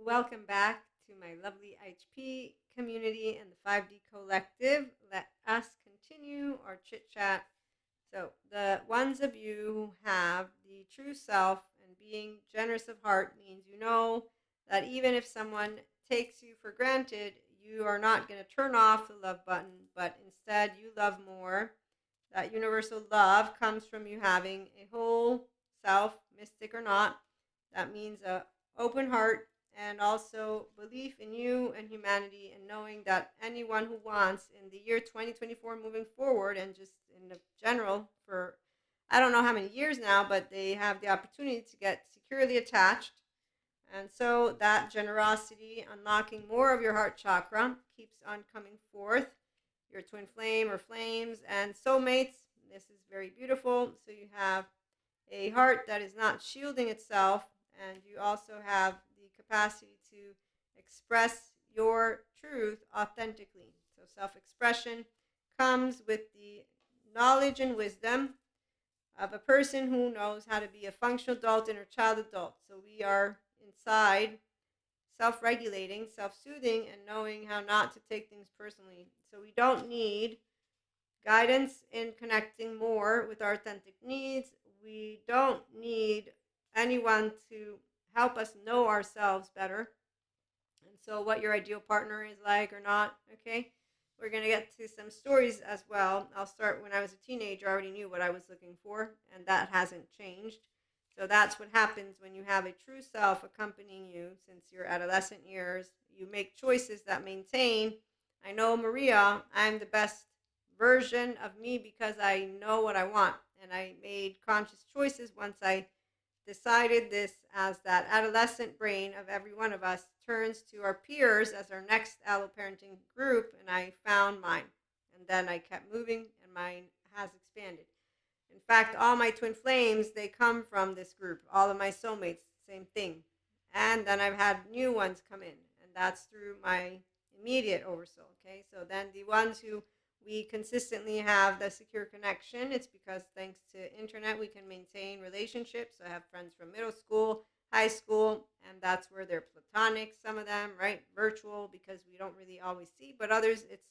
welcome back to my lovely HP community and the 5D collective. Let us continue our chit chat. So, the ones of you who have the true self and being generous of heart means you know that even if someone takes you for granted, you are not going to turn off the love button, but instead you love more. That universal love comes from you having a whole self, mystic or not. That means a open heart and also belief in you and humanity, and knowing that anyone who wants in the year 2024 moving forward, and just in the general for I don't know how many years now, but they have the opportunity to get securely attached. And so that generosity, unlocking more of your heart chakra, keeps on coming forth. Your twin flame or flames and soulmates. This is very beautiful. So you have a heart that is not shielding itself, and you also have the capacity to express your truth authentically. So self expression comes with the knowledge and wisdom of a person who knows how to be a functional adult and a child adult. So we are inside self regulating, self soothing, and knowing how not to take things personally. So we don't need guidance in connecting more with our authentic needs. We don't need anyone to help us know ourselves better. And so, what your ideal partner is like or not, okay? We're going to get to some stories as well. I'll start when I was a teenager. I already knew what I was looking for, and that hasn't changed. So that's what happens when you have a true self accompanying you since your adolescent years. You make choices that maintain. I know, Maria, I'm the best version of me because I know what I want. And I made conscious choices once I decided this, as that adolescent brain of every one of us turns to our peers as our next alloparenting group, and I found mine. And then I kept moving, and mine has expanded. In fact, all my twin flames, they come from this group. All of my soulmates, same thing. And then I've had new ones come in, and that's through my immediate oversoul. Okay, so then the ones who we consistently have the secure connection, it's because thanks to internet we can maintain relationships. I have friends from middle school, high school, and that's where they're platonic, some of them, right? Virtual, because we don't really always see, but others it's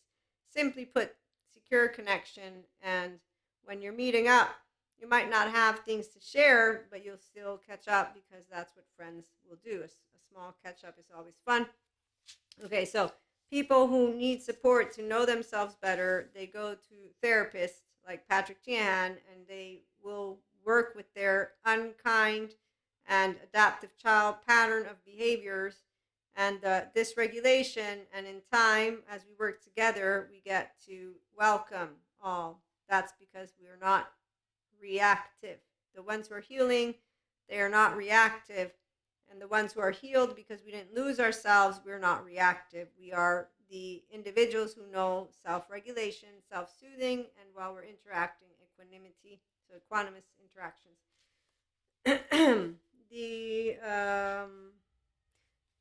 simply put secure connection. And when you're meeting up, you might not have things to share, but you'll still catch up because that's what friends will do. A small catch up is always fun. Okay, so people who need support to know themselves better, they go to therapists like Patrick Tiahan, and they will work with their unkind and adaptive child pattern of behaviors and dysregulation. And in time, as we work together, we get to welcome all. That's because we are not reactive. The ones who are healing, they are not reactive. And the ones who are healed, because we didn't lose ourselves, we're not reactive. We are the individuals who know self-regulation, self-soothing, and while we're interacting, equanimity, so equanimous interactions. The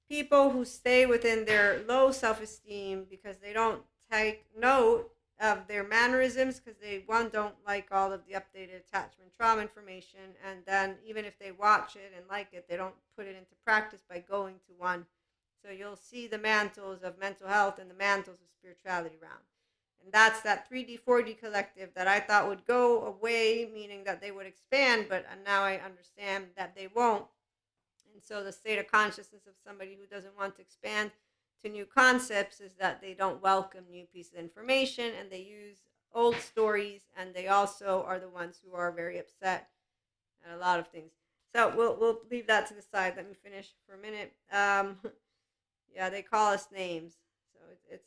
people who stay within their low self-esteem because they don't take note of their mannerisms, because they don't like all of the updated attachment trauma information, and then even if they watch it and like it, they don't put it into practice by going to one. So you'll see the mantles of mental health and the mantles of spirituality around. And that's that 3D 4D collective that I thought would go away, meaning that they would expand, but now I understand that they won't. And so the state of consciousness of somebody who doesn't want to expand to new concepts is that they don't welcome new pieces of information, and they use old stories, and they also are the ones who are very upset at a lot of things. So we'll leave that to the side. Let me finish for a minute. Yeah, they call us names, so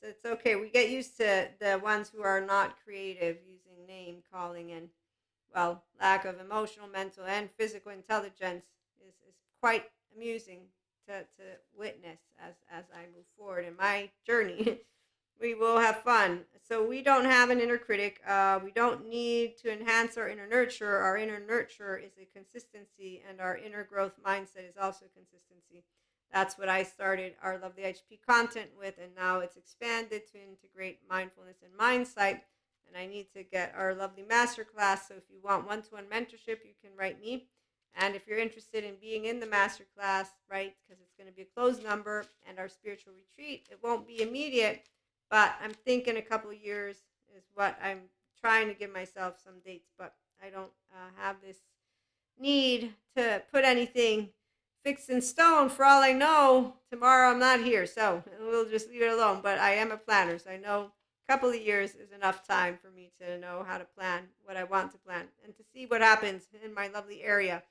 it's okay. We get used to the ones who are not creative using name calling, and well, lack of emotional, mental, and physical intelligence is quite amusing to witness as I move forward in my journey. We will have fun. So we don't have an inner critic. We don't need to enhance our inner nurture. Our inner nurture is a consistency, and our inner growth mindset is also consistency. That's what I started our Lovely HP content with, and now it's expanded to integrate mindfulness and mindsight. And I need to get our lovely masterclass. So if you want one-to-one mentorship, you can write me. And if you're interested in being in the masterclass, right, because it's going to be a closed number and our spiritual retreat, it won't be immediate, but I'm thinking a couple of years is what I'm trying to give myself some dates, but I don't have this need to put anything fixed in stone. For all I know, tomorrow I'm not here, so we'll just leave it alone. But I am a planner, so I know a couple of years is enough time for me to know how to plan what I want to plan and to see what happens in my lovely area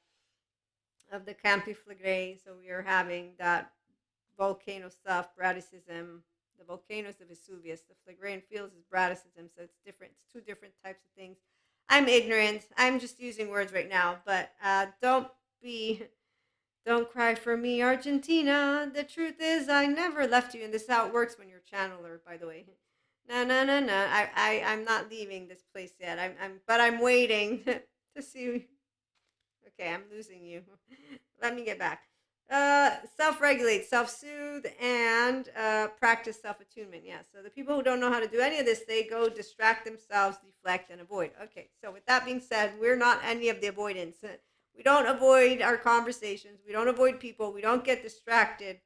of the Campi Flegrei. So we are having that volcano stuff, Braticism. The volcano is the Vesuvius. The Phlegraean fields is Braticism. So it's different. It's two different types of things. I'm ignorant. I'm just using words right now. But don't cry for me, Argentina. The truth is, I never left you. And this is how it works when you're a channeler, by the way. No, no, no, no. I'm not leaving this place yet. But I'm waiting to see. Okay, I'm losing you. Let me get back. Self-regulate, self-soothe, and practice self-attunement. Yeah, so the people who don't know how to do any of this, they go distract themselves, deflect, and avoid. Okay, so with that being said, we're not any of the avoidance. We don't avoid our conversations. We don't avoid people. We don't get distracted.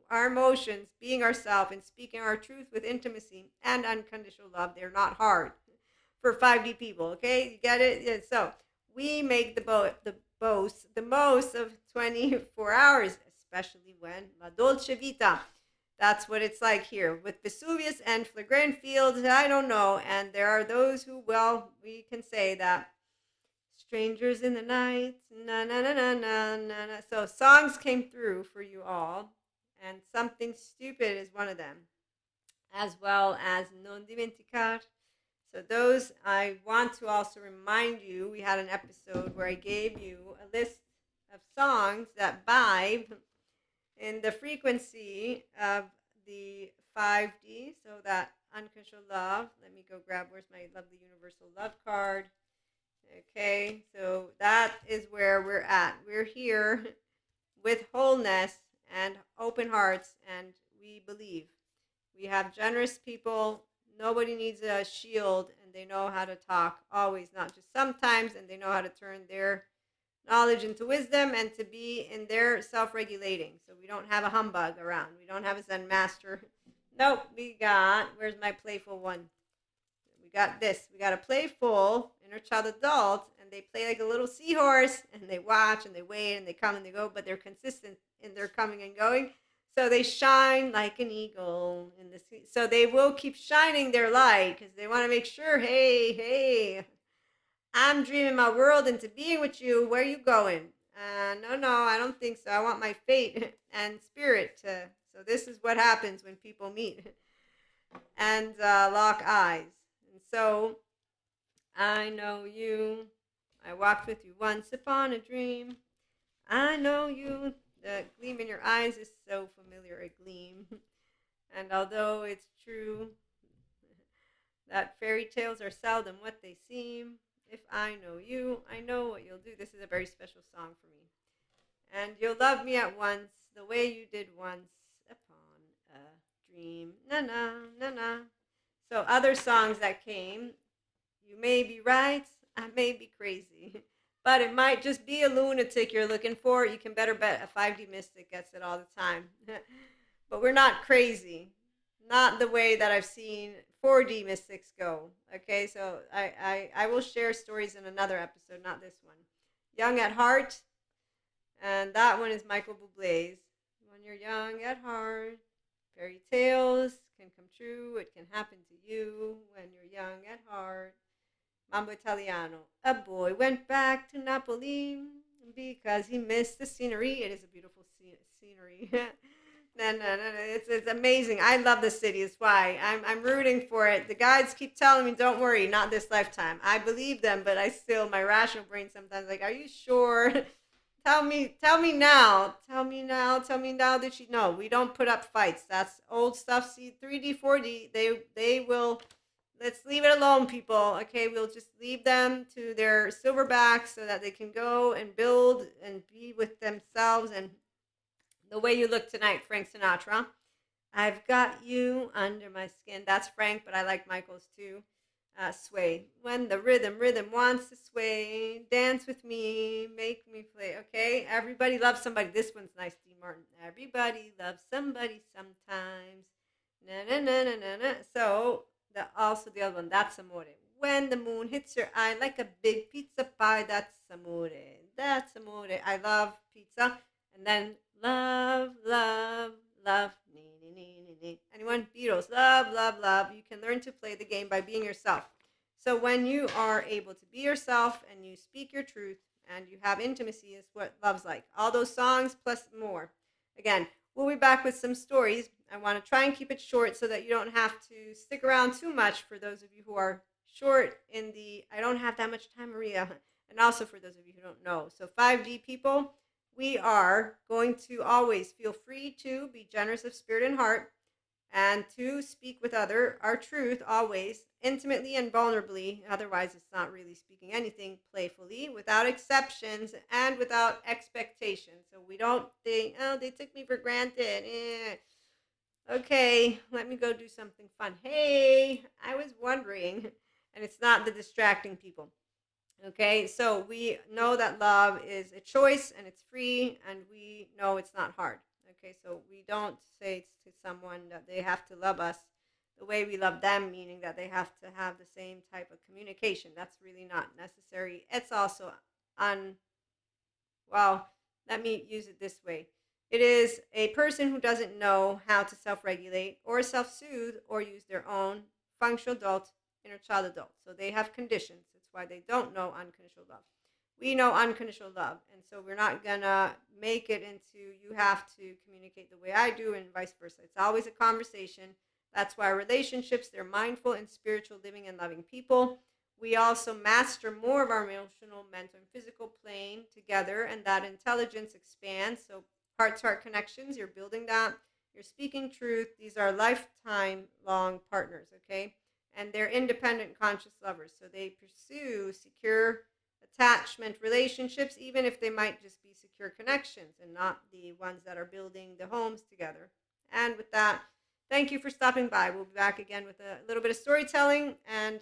Our emotions, being ourselves, and speaking our truth with intimacy and unconditional love, they're not hard for 5D people, okay? You get it? Yeah, so we make the most of 24 hours, especially when La Dolce Vita. That's what it's like here with Vesuvius and Phlegraean fields. I don't know. And there are those who, well, we can say that strangers in the night, na na na na na na. Na. So songs came through for you all, and something stupid is one of them, as well as Non Dimenticar. So those, I want to also remind you, we had an episode where I gave you a list of songs that vibe in the frequency of the 5D, so that unconditional love. Let me go grab, where's my lovely universal love card? Okay, so that is where we're at. We're here with wholeness and open hearts, and we believe. We have generous people. Nobody needs a shield, and they know how to talk always, not just sometimes, and they know how to turn their knowledge into wisdom and to be in their self-regulating. So we don't have a humbug around. We don't have a Zen master. Nope, where's my playful one? We got this. We got a playful inner child adult, and they play like a little seahorse, and they watch, and they wait, and they come and they go, but they're consistent in their coming and going. So they shine like an eagle in the sea. So they will keep shining their light because they want to make sure, hey, I'm dreaming my world into being with you. Where are you going? No, I don't think so. I want my fate and spirit to. So this is what happens when people meet and lock eyes. And so I know you. I walked with you once upon a dream. I know you. The gleam in your eyes is so familiar, a gleam. And although it's true that fairy tales are seldom what they seem, if I know you, I know what you'll do. This is a very special song for me. And you'll love me at once, the way you did once upon a dream. Na na, na na. So other songs that came, you may be right, I may be crazy. But it might just be a lunatic you're looking for. You can better bet a 5D mystic gets it all the time. But we're not crazy. Not the way that I've seen 4D mystics go. Okay, so I will share stories in another episode, not this one. Young at Heart, and that one is Michael Bublé's. When you're young at heart, fairy tales can come true. It can happen to you when you're young at heart. Mambo Italiano. A boy went back to Napoli because he missed the scenery. It is a beautiful scenery. No, it's amazing. I love the city. It's why I'm rooting for it. The guides keep telling me, "Don't worry, not this lifetime." I believe them, but my rational brain sometimes like, "Are you sure?" Tell me now. Tell me now that you know. We don't put up fights. That's old stuff. See, 3D, 4D. They will. Let's leave it alone, people. Okay, we'll just leave them to their silverbacks so that they can go and build and be with themselves. And the way you look tonight, Frank Sinatra. I've got you under my skin. That's Frank, but I like Michael's too. sway. When the rhythm wants to sway, dance with me, make me play. Okay, everybody loves somebody. This one's nice, D. Martin. Everybody loves somebody sometimes. Na na na na na na. So also the other one. That's amore. When the moon hits your eye like a big pizza pie. That's amore. That's amore. I love pizza. And then love, love, love. Anyone? Beatles. Love, love, love. You can learn to play the game by being yourself. So when you are able to be yourself and you speak your truth and you have intimacy, is what love's like. All those songs plus more. Again, we'll be back with some stories. I want to try and keep it short so that you don't have to stick around too much for those of you who are short in the I don't have that much time, Maria. And also for those of you who don't know. So 5D people, we are going to always feel free to be generous of spirit and heart and to speak with our truth always intimately and vulnerably. Otherwise it's not really speaking anything, playfully, without exceptions and without expectations. So we don't think, oh, they took me for granted. Okay, let me go do something fun. Hey, I was wondering. And it's not the distracting people. Okay, so we know that love is a choice and it's free, and we know it's not hard. Okay, so we don't say to someone that they have to love us the way we love them, meaning that they have to have the same type of communication. That's really not necessary. It's also well, let me use it this way. It is a person who doesn't know how to self regulate or self soothe or use their own functional adult, inner child adult. So they have conditions. That's why they don't know unconditional love. We know unconditional love. And so we're not going to make it into you have to communicate the way I do and vice versa. It's always a conversation. That's why relationships, they're mindful and spiritual living and loving people. We also master more of our emotional, mental, and physical plane together, and that intelligence expands. So, heart to heart connections, you're building that. You're speaking truth. These are lifetime long partners, okay? And they're independent, conscious lovers. So, they pursue secure attachment relationships, even if they might just be secure connections and not the ones that are building the homes together. And with that, thank you for stopping by. We'll be back again with a little bit of storytelling. And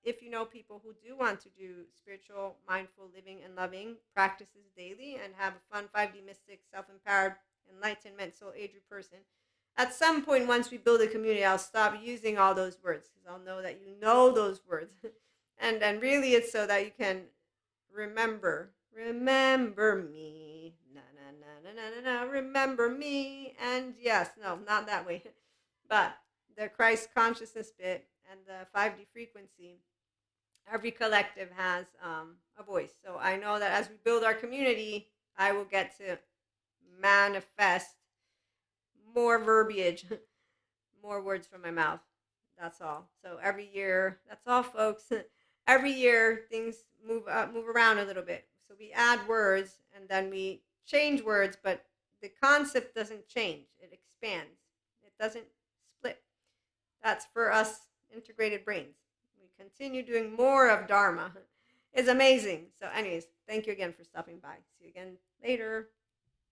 if you know people who do want to do spiritual, mindful living and loving practices daily and have a fun 5D mystic, self-empowered, enlightenment, soul age person, at some point, once we build a community, I'll stop using all those words because I'll know that you know those words. and really it's so that you can remember me, na na na na na na, remember me. And yes, no, not that way. But the Christ consciousness bit and the 5D frequency, every collective has a voice. So I know that as we build our community, I will get to manifest more verbiage, more words from my mouth. That's all. So every year, that's all, folks. Every year, things move around a little bit. So we add words and then we change words, but the concept doesn't change. It expands. It doesn't split. That's for us integrated brains. We continue doing more of Dharma. It's amazing. So anyways, thank you again for stopping by. See you again later.